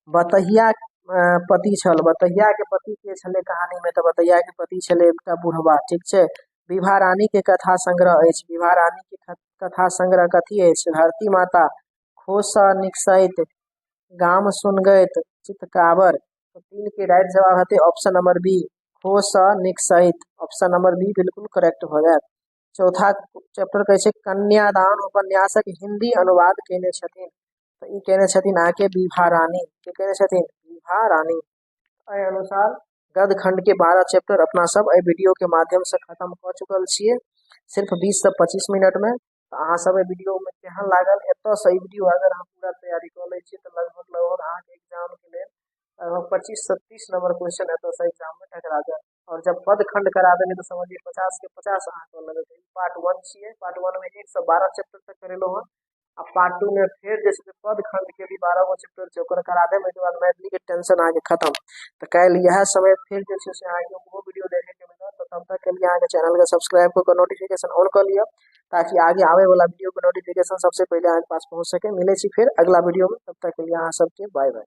बतहिया पति छल। बतहिया के पति के छले कहानी में त बतहिया के पति छले एकटा बुढ़वा, ठीक छे। विभा रानी के कथा संग्रह अछि। विभा रानी के कथा संग्रह कथी अछि? धरती माता, खोस निकसैत, गाम सुनगैत, चितकाबर। तो 3 के राइट जवाब हते ऑप्शन नंबर बी, खोस निकसैत। ऑप्शन नंबर बी बिल्कुल करेक्ट हो जात। चौथा चैप्टर कहे छै कन्यादान उपन्यासक हिंदी अनुवाद केने छथिन तो ई केने छथिन आके बीभा रानी। के केने छथिन? बीभा रानी। एहि अनुसार गद खंड के 12 चैप्टर अपना सब ए वीडियो के माध्यम से खत्म कर चुकल छिए, सिर्फ 20 से 25 मिनट में। तो अहाँ सब ए वीडियो में केहन लागल, एत से ई वीडियो अगर हम पूरा तैयारी कर ले छिए तो लगभग अहाँ के एग्जाम के लिए लगभग 25 से 30 नंबर क्वेश्चन एत से एग्जाम में टकरा जाए। और जब पद खंड करा देंगे तो समझिए 50 के 50 अहाँ को लगेगा। पार्ट 1 छिए। पार्ट 1 में 1 से 12 चैप्टर तक करेलो हन। अब पार्ट 2 में फिर जैसे पद खंड के भी 12 गो चैप्टर छै ओकर करा देम। एके बाद मैथिली के टेंशन आगे खत्म। तो कल यह समय फिर जैसे से आगे वो वीडियो देखे के मिलत। तो तब तक के लिए आगे चैनल के सब्सक्राइब कर नोटिफिकेशन ऑन कर लियो, ताकि आगे आवे वाला वीडियो के नोटिफिकेशन सबसे पहले आपके पास पहुंच सके। मिले छी फिर अगला वीडियो में, तब तक के लिए अहाँ सबके बाय बाय।